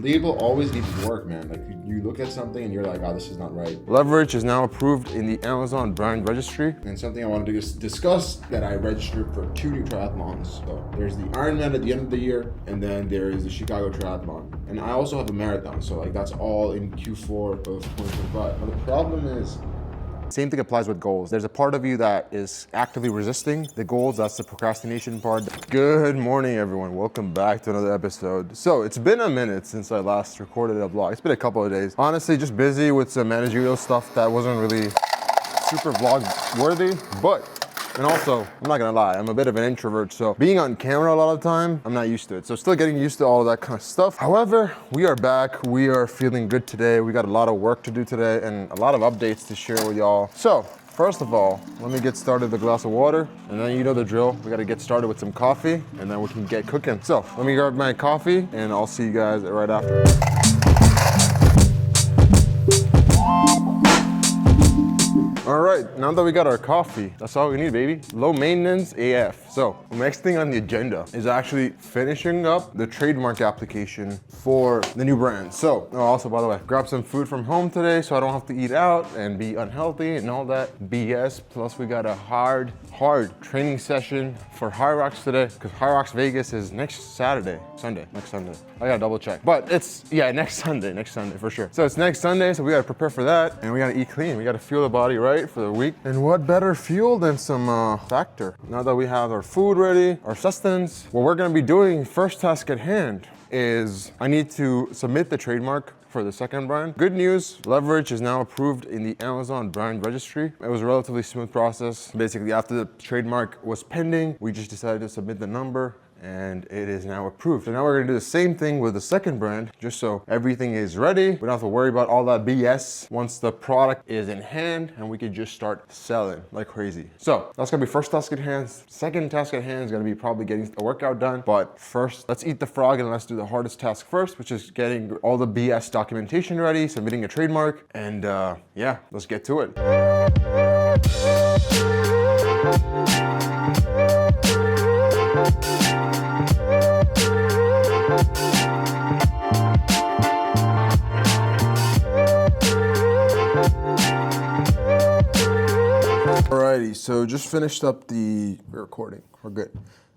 Label always needs work, man. Like you look at something and you're like, oh, this is not right. Leverage is now approved in the Amazon brand registry. And something I wanted to discuss that I registered for 2 new triathlons. So there's the Ironman at the end of the year, and then there is the Chicago Triathlon. And I also have a marathon, so like that's all in Q4 of 2025. But the problem is, Same thing applies with goals. There's a part of you that is actively resisting the goals. That's the procrastination part. Good morning, everyone. Welcome back to another episode. So it's been a minute since I last recorded a vlog. It's been a couple of days. Honestly, just busy with some managerial stuff that wasn't really super vlog worthy, and also, I'm not gonna lie, I'm a bit of an introvert, so being on camera a lot of the time, I'm not used to it. So still getting used to all that kind of stuff. However, we are back. We are feeling good today. We got a lot of work to do today and a lot of updates to share with y'all. So, first of all, let me get started with a glass of water, and then you know the drill. We gotta get started with some coffee, and then we can get cooking. So, let me grab my coffee, and I'll see you guys right after. All right, now that we got our coffee, that's all we need, baby. Low maintenance AF. So, the next thing on the agenda is actually finishing up the trademark application for the new brand. So, also, by the way, grab some food from home today so I don't have to eat out and be unhealthy and all that BS. Plus, we got a hard training session for High Rocks today, because High Rocks Vegas is next Sunday. I gotta double check. But it's, next Sunday for sure. So it's next Sunday, so we gotta prepare for that, and we gotta eat clean. We gotta fuel the body right for the week. And what better fuel than some Factor? Now that we have our food ready, our sustenance, what we're gonna be doing, first task at hand, is I need to submit the trademark for the second brand. Good news, Leverage is now approved in the Amazon brand registry. It was a relatively smooth process. Basically, after the trademark was pending, we just decided to submit the number, and it is now approved. And now we're gonna do the same thing with the second brand, just so everything is ready. We don't have to worry about all that BS once the product is in hand, and we can just start selling like crazy. So that's gonna be first task at hand. Second task at hand is gonna be probably getting a workout done. But first, let's eat the frog and let's do the hardest task first, which is getting all the BS documentation ready, submitting a trademark, and let's get to it. Alrighty, so just finished up we're recording, we're good.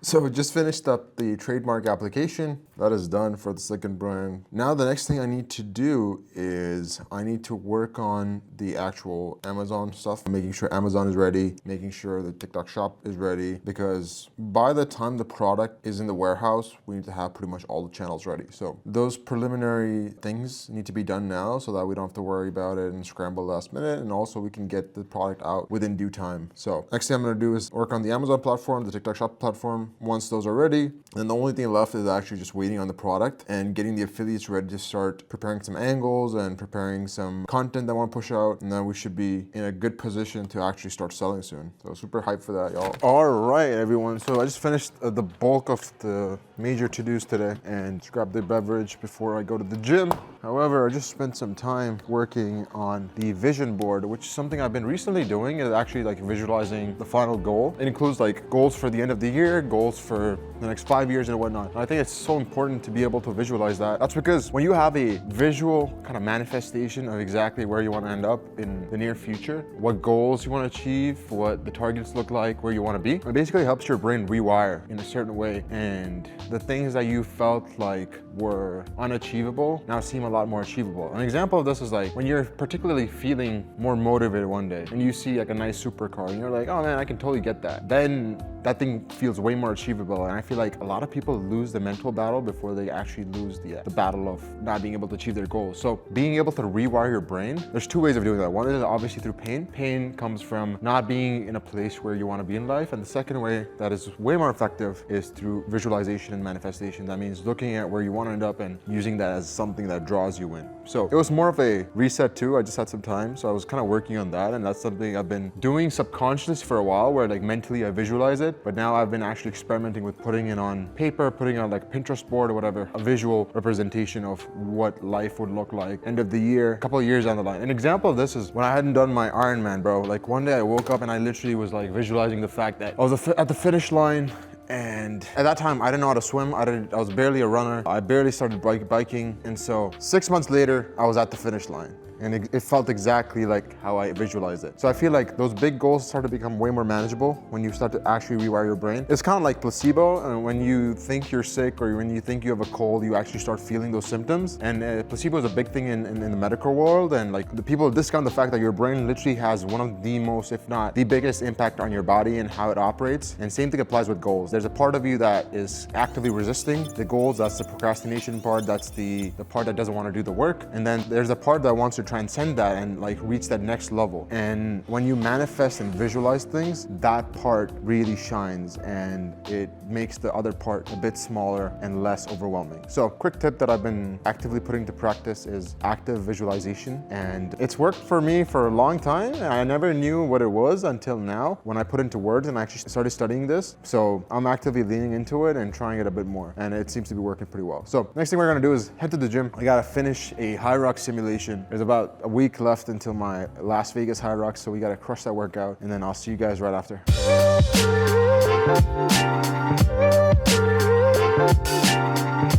So just finished up the trademark application. That is done for the second brand. Now the next thing I need to do is I need to work on the actual Amazon stuff, making sure Amazon is ready, making sure the TikTok shop is ready, because by the time the product is in the warehouse, we need to have pretty much all the channels ready. So those preliminary things need to be done now so that we don't have to worry about it and scramble last minute, and also we can get the product out within due time. So next thing I'm gonna do is work on the Amazon platform, the TikTok shop platform. Once those are ready, then the only thing left is actually just waiting on the product and getting the affiliates ready to start preparing some angles and preparing some content that I want to push out, and then we should be in a good position to actually start selling soon. So super hyped for that, y'all. All right, everyone. So I just finished the bulk of the major to-dos today and just grabbed the beverage before I go to the gym. However, I just spent some time working on the vision board, which is something I've been recently doing, is actually like visualizing the final goal. It includes like goals for the end of the year, goals for the next 5 years and whatnot. And I think it's so important to be able to visualize that. That's because when you have a visual kind of manifestation of exactly where you want to end up in the near future, what goals you want to achieve, what the targets look like, where you want to be, it basically helps your brain rewire in a certain way. And the things that you felt like were unachievable now seem a lot more achievable. An example of this is like when you're particularly feeling more motivated one day and you see like a nice supercar and you're like, oh man, I can totally get that. Then that thing feels way more achievable. And I feel like a lot of people lose the mental battle before they actually lose the battle of not being able to achieve their goals. So being able to rewire your brain, there's two ways of doing that. One is obviously through pain. Pain comes from not being in a place where you want to be in life. And the second way that is way more effective is through visualization and manifestation. That means looking at where you want to end up and using that as something that draws you in. So it was more of a reset too. I just had some time. So I was kind of working on that. And that's something I've been doing subconsciously for a while, where like mentally I visualize it. But now I've been actually experimenting with putting it on paper, putting it on like a Pinterest board or whatever, a visual representation of what life would look like end of the year, a couple of years down the line. An example of this is when I hadn't done my Ironman, bro. Like one day I woke up and I literally was like visualizing the fact that I was at the finish line And at that time, I didn't know how to swim. I was barely a runner. I barely started biking. And so 6 months later, I was at the finish line. And it felt exactly like how I visualized it. So I feel like those big goals start to become way more manageable when you start to actually rewire your brain. It's kind of like placebo. And when you think you're sick or when you think you have a cold, you actually start feeling those symptoms. And placebo is a big thing in the medical world. And like the people discount the fact that your brain literally has one of the most, if not the biggest impact on your body and how it operates. And same thing applies with goals. There's a part of you that is actively resisting the goals. That's the procrastination part. That's the part that doesn't want to do the work. And then there's a part that wants to transcend that and like reach that next level. And when you manifest and visualize things, that part really shines and it makes the other part a bit smaller and less overwhelming. So quick tip that I've been actively putting to practice is active visualization. And it's worked for me for a long time. And I never knew what it was until now when I put into words and I actually started studying this. So I'm actively leaning into it and trying it a bit more. And it seems to be working pretty well. So next thing we're gonna do is head to the gym. I gotta finish a high rock simulation. There's about a week left until my Las Vegas high rock. So we gotta crush that workout and then I'll see you guys right after.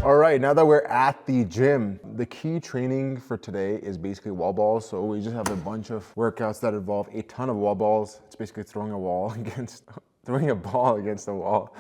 All right, now that we're at the gym, the key training for today is basically wall balls. So we just have a bunch of workouts that involve a ton of wall balls. It's basically throwing a ball against the wall.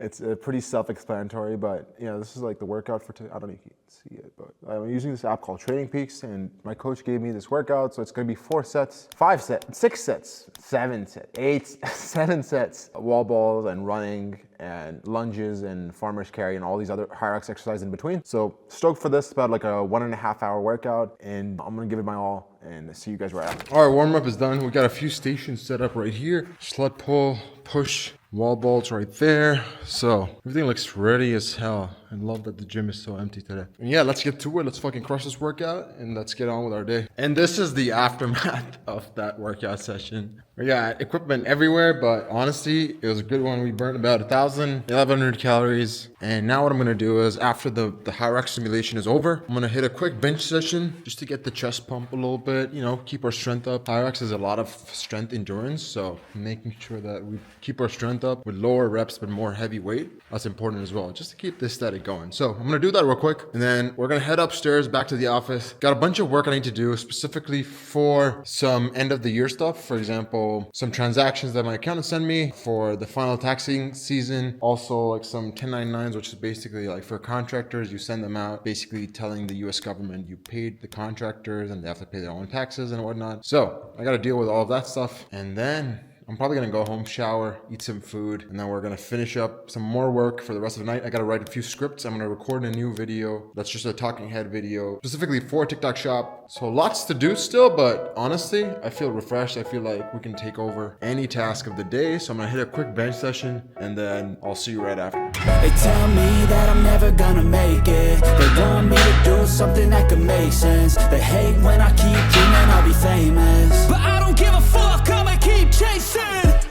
It's pretty self-explanatory, but yeah, this is like the workout for today. I don't know if you can see it, but I'm using this app called Training Peaks, and my coach gave me this workout. So it's gonna be 4 sets, 5 sets, 6 sets, 7 sets, 8, 7 sets, wall balls and running and lunges and farmer's carry and all these other high rocks exercises in between. So stoked for this, about like a 1.5 hour workout, and I'm gonna give it my all and see you guys right after. All right, warm up is done. We got a few stations set up right here. Sled pull, push, wall balls right there. So everything looks ready as hell. I love that the gym is so empty today. And yeah, let's get to it. Let's fucking crush this workout and let's get on with our day. And this is the aftermath of that workout session. We got equipment everywhere, but honestly, it was a good one. We burned about 1,100 calories. And now what I'm gonna do is after the high rock simulation is over, I'm gonna hit a quick bench session just to get the chest pump a little bit, you know, keep our strength up. High rocks is a lot of strength endurance, so making sure that we keep our strength up with lower reps but more heavy weight, that's important as well, just to keep this static going. So I'm gonna do that real quick, and then we're gonna head upstairs back to the office. Got a bunch of work I need to do specifically for some end of the year stuff. For example, some transactions that my accountant sent me for the final taxing season. Also like some 1099s, which is basically like for contractors, you send them out basically telling the US government you paid the contractors and they have to pay their own taxes and whatnot. So I gotta deal with all of that stuff, and then I'm probably gonna go home, shower, eat some food, and then we're gonna finish up some more work for the rest of the night. I gotta write a few scripts. I'm gonna record a new video that's just a talking head video specifically for TikTok Shop. So lots to do still, but honestly, I feel refreshed. I feel like we can take over any task of the day. So I'm gonna hit a quick bench session and then I'll see you right after. They tell me that I'm never gonna make it. They want me to do something that could make sense. They hate when I keep dreaming I'll be famous, but I don't give a fuck, I'ma keep chasing.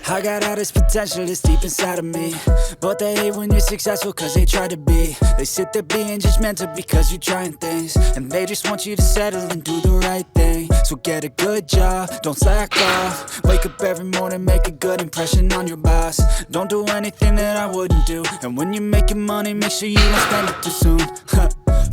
I got all this potential that's deep inside of me, but they hate when you're successful cause they try to be. They sit there being judgmental because you're trying things, and they just want you to settle and do the right thing. So get a good job, don't slack off. Wake up every morning, make a good impression on your boss. Don't do anything that I wouldn't do, and when you're making money, make sure you don't spend it too soon.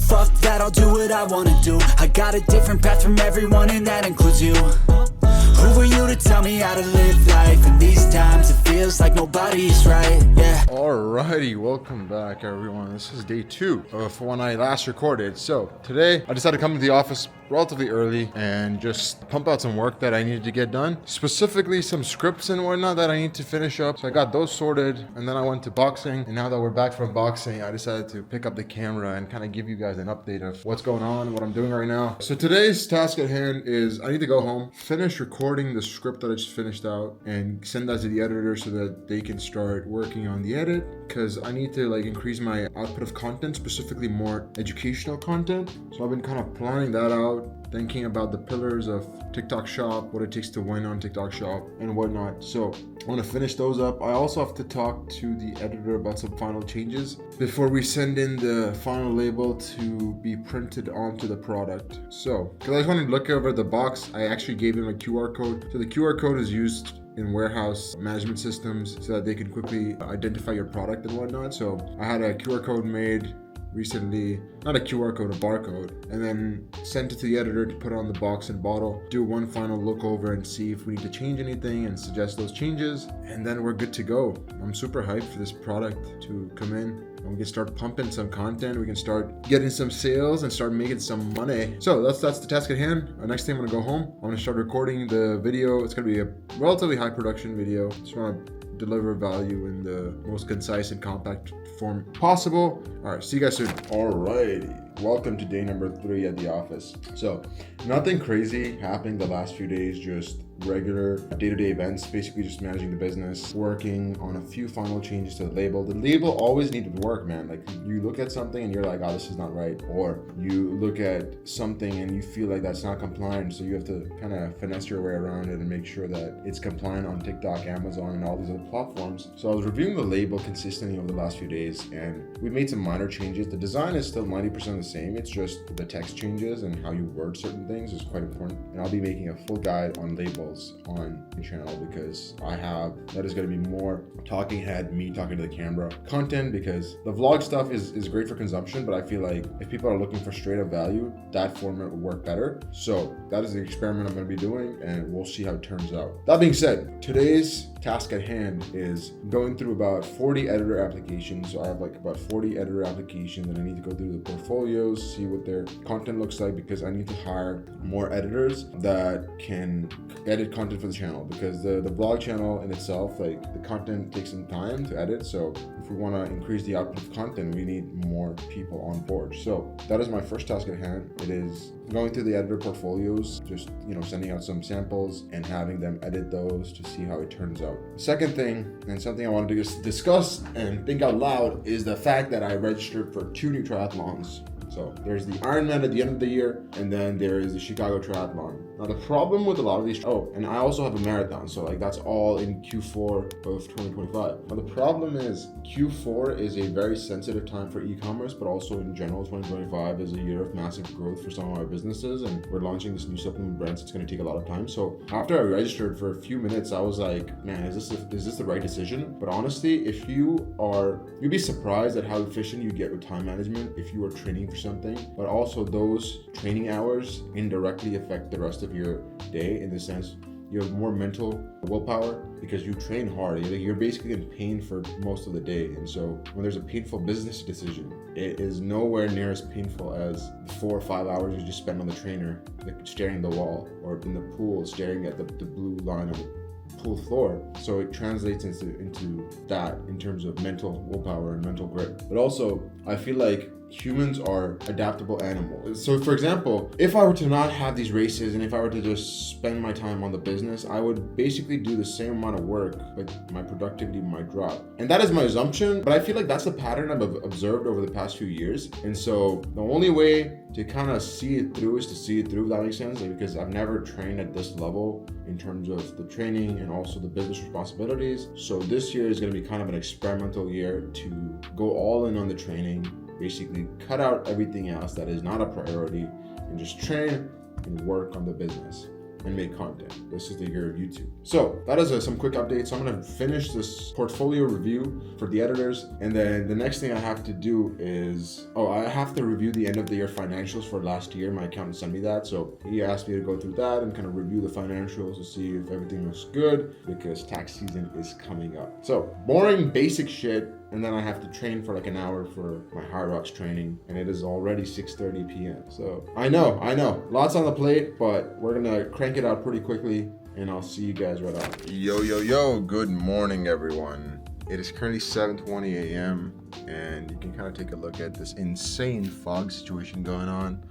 Fuck that, I'll do what I wanna do. I got a different path from everyone, and that includes you. Who are you to tell me how to live life? In these times it feels like nobody's right, yeah. Alrighty, welcome back everyone. This is day 2 of when I last recorded. So today I decided to come to the office relatively early and just pump out some work that I needed to get done. Specifically some scripts and whatnot that I need to finish up. So I got those sorted, and then I went to boxing. And now that we're back from boxing, I decided to pick up the camera and kind of give you guys an update of what's going on, what I'm doing right now. So today's task at hand is I need to go home, finish recording the script that I just finished out, and send that to the editor so that they can start working on the edit, because I need to like increase my output of content, specifically more educational content. So I've been kind of planning that out, thinking about the pillars of TikTok Shop, what it takes to win on TikTok Shop and whatnot. So I want to finish those up. I also have to talk to the editor about some final changes before we send in the final label to be printed onto the product. So because I just wanted to look over the box, I actually gave him a QR code. So the QR code is used in warehouse management systems so that they can quickly identify your product and whatnot. So I had a QR code made recently, not a QR code, a barcode, and then sent it to the editor to put on the box and bottle, do one final look over and see if we need to change anything and suggest those changes, and then we're good to go. I'm super hyped for this product to come in, and we can start pumping some content, we can start getting some sales and start making some money. So that's the task at hand. Next thing I'm gonna go home, I'm gonna start recording the video. It's gonna be a relatively high production video. Just wanna deliver value in the most concise and compact form possible. All right, see you guys soon. Alrighty, welcome to day number 3 at the office. So nothing crazy happening the last few days, just regular day-to-day events, basically just managing the business, working on a few final changes to the label. The label always needed work, man. Like you look at something and you're like, oh, this is not right. Or you look at something and you feel like that's not compliant. So you have to kind of finesse your way around it and make sure that it's compliant on TikTok, Amazon, and all these other platforms. So I was reviewing the label consistently over the last few days and we made some minor changes. The design is still 90% the same. It's just the text changes and how you word certain things is quite important. And I'll be making a full guide on labels on the channel because that is going to be more talking head, me talking to the camera content, because the vlog stuff is great for consumption, but I feel like if people are looking for straight up value, that format would work better. So that is the experiment I'm going to be doing and we'll see how it turns out. That being said, today's task at hand is going through about 40 editor applications. So I have like about 40 editor applications and I need to go through the portfolios, see what their content looks like, because I need to hire more editors that can edit content for the channel, because the vlog channel in itself, like the content takes some time to edit. So if we want to increase the output of content, we need more people on board. So that is my first task at hand. It is going through the editor portfolios, just sending out some samples and having them edit those to see how it turns out. Second thing, and something I wanted to discuss and think out loud, is the fact that I registered for 2 new triathlons. So there's the Ironman at the end of the year, and then there is the Chicago Triathlon. Now the problem with a lot of these, and I also have a marathon, so like that's all in Q4 of 2025. Now the problem is Q4 is a very sensitive time for e-commerce, but also in general 2025 is a year of massive growth for some of our businesses, and we're launching this new supplement brand, so it's going to take a lot of time. So after I registered for a few minutes, I was like, man, is this the right decision? But honestly, you'd be surprised at how efficient you get with time management if you are training for something, but also those training hours indirectly affect the rest of your day, in the sense you have more mental willpower because you train hard. You're basically in pain for most of the day, and so when there's a painful business decision, it is nowhere near as painful as the 4 or 5 hours you just spend on the trainer, like staring at the wall, or in the pool staring at the blue line on the pool floor. So it translates into that in terms of mental willpower and mental grit. But also, I feel like humans are adaptable animals. So for example, if I were to not have these races and if I were to just spend my time on the business, I would basically do the same amount of work, but my productivity might drop. And that is my assumption, but I feel like that's the pattern I've observed over the past few years. And so the only way to kind of see it through is to see it through, if that makes sense, because I've never trained at this level in terms of the training and also the business responsibilities. So this year is going to be kind of an experimental year to go all in on the training, basically cut out everything else that is not a priority and just train and work on the business and make content. This is the year of YouTube. So that is some quick updates. So I'm gonna finish this portfolio review for the editors, and then the next thing I have to do is, I have to review the end of the year financials for last year. My accountant sent me that, so he asked me to go through that and kind of review the financials to see if everything looks good, because tax season is coming up. So boring basic shit. And then I have to train for like an hour for my High Rocks training, and it is already 6:30 p.m. So I know, lots on the plate, but we're gonna crank it out pretty quickly, and I'll see you guys right on. Yo, good morning, everyone. It is currently 7:20 a.m. and you can kind of take a look at this insane fog situation going on.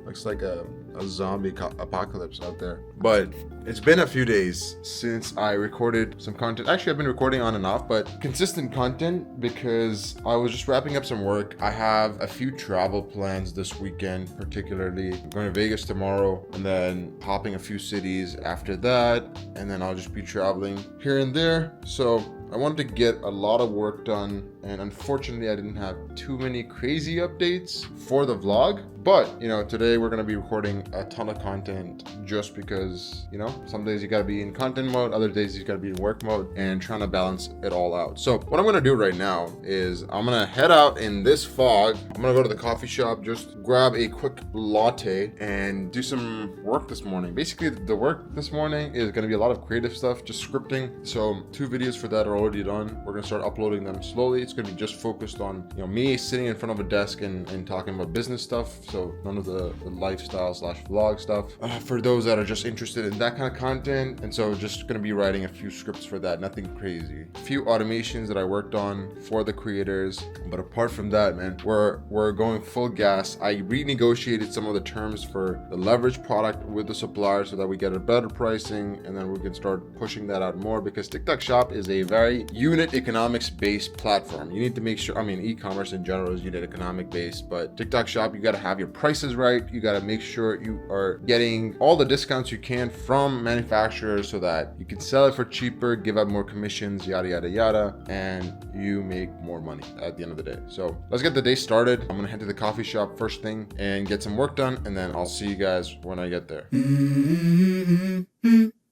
Looks like a zombie apocalypse out there. But it's been a few days since I recorded some content. Actually, I've been recording on and off, but consistent content, because I was just wrapping up some work. I have a few travel plans this weekend, particularly I'm going to Vegas tomorrow, and then hopping a few cities after that, and then I'll just be traveling here and there. So I wanted to get a lot of work done, and unfortunately I didn't have too many crazy updates for the vlog, But, you know, today we're going to be recording a ton of content just because, you know, some days you got to be in content mode, other days you got to be in work mode, and trying to balance it all out. So what I'm going to do right now is I'm going to head out in this fog. I'm going to go to the coffee shop, just grab a quick latte and do some work this morning. Basically, the work this morning is going to be a lot of creative stuff, just scripting. So 2 videos for that are already done. We're going to start uploading them slowly. It's going to be just focused on, you know, me sitting in front of a desk and talking about business stuff. So none of the lifestyle / vlog stuff for those that are just interested in that kind of content. And so just going to be writing a few scripts for that, nothing crazy. A few automations that I worked on for the creators. But apart from that, man, we're going full gas. I renegotiated some of the terms for the leverage product with the supplier so that we get a better pricing, and then we can start pushing that out more, because TikTok Shop is a very unit economics based platform. You need to make sure, I mean, e-commerce in general is unit economic based, but TikTok Shop, you got to have your prices right. You got to make sure you are getting all the discounts you can from manufacturers so that you can sell it for cheaper, give out more commissions, yada, yada, yada, and you make more money at the end of the day. So let's get the day started. I'm going to head to the coffee shop first thing and get some work done, and then I'll see you guys when I get there.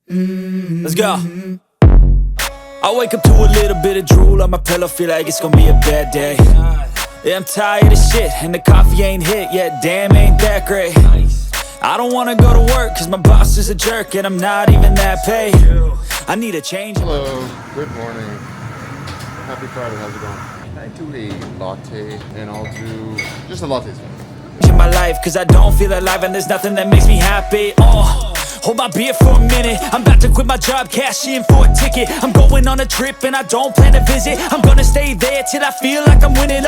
Let's go. I wake up to a little bit of drool on my pillow, feel like it's gonna be a bad day. Yeah, I'm tired of shit, and the coffee ain't hit yet, damn, ain't that great. I don't wanna go to work, cause my boss is a jerk, and I'm not even that paid. I need a change. Hello, good morning. Happy Friday, how's it going? I do a latte, and I'll do just a latte. In my life, cause I don't feel alive, and there's nothing that makes me happy. Hold my beer for a minute. I'm about to quit my job, cash in for a ticket. I'm going on a trip and I don't plan to visit. I'm gonna stay there till I feel like I'm winning.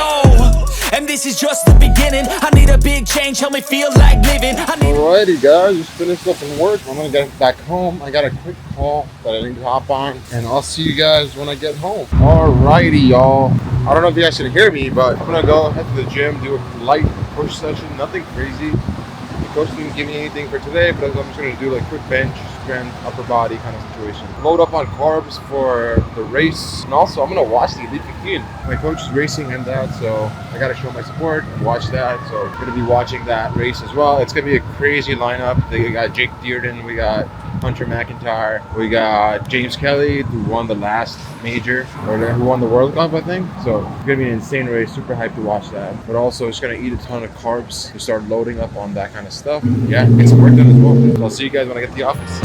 And this is just the beginning. I need a big change, help me feel like living. Alrighty guys, just finished up in work. I'm gonna get back home. I got a quick call that I need to hop on, and I'll see you guys when I get home. Alrighty y'all. I don't know if you guys can hear me, but I'm gonna go head to the gym, do a light push session, nothing crazy. The coach didn't give me anything for today, but I'm just gonna do like quick bench, strength, upper body kind of situation. Load up on carbs for the race, and also I'm gonna watch the Elite 15. My coach is racing in that, so I gotta show my support and watch that. So I'm gonna be watching that race as well. It's gonna be a crazy lineup. They got Jake Dearden, we got Hunter McIntyre, we got James Kelly, who won the last major, or who won the World Cup, I think. So it's gonna be an insane race, super hyped to watch that. But also it's gonna eat a ton of carbs to start loading up on that kind of stuff. Yeah, get some work done as well. So I'll see you guys when I get to the office.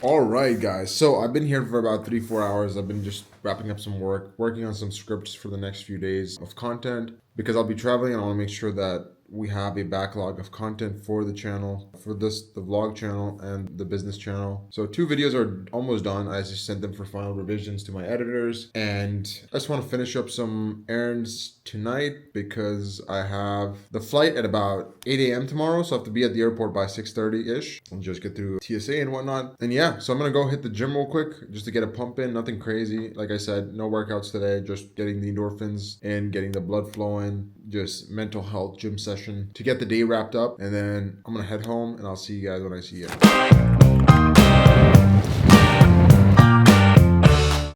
Alright guys, so I've been here for about 3-4 hours. I've been just wrapping up some work, working on some scripts for the next few days of content, because I'll be traveling and I want to make sure that we have a backlog of content for the channel, for the vlog channel and the business channel. So 2 videos are almost done. I just sent them for final revisions to my editors, and I just want to finish up some errands tonight because I have the flight at about 8 a.m. tomorrow, so I have to be at the airport by 6:30-ish and just get through TSA and whatnot. And yeah, so I'm gonna go hit the gym real quick just to get a pump in, nothing crazy. Like I said, no workouts today, just getting the endorphins and getting the blood flowing, just mental health gym session to get the day wrapped up. And then I'm gonna head home and I'll see you guys when I see you.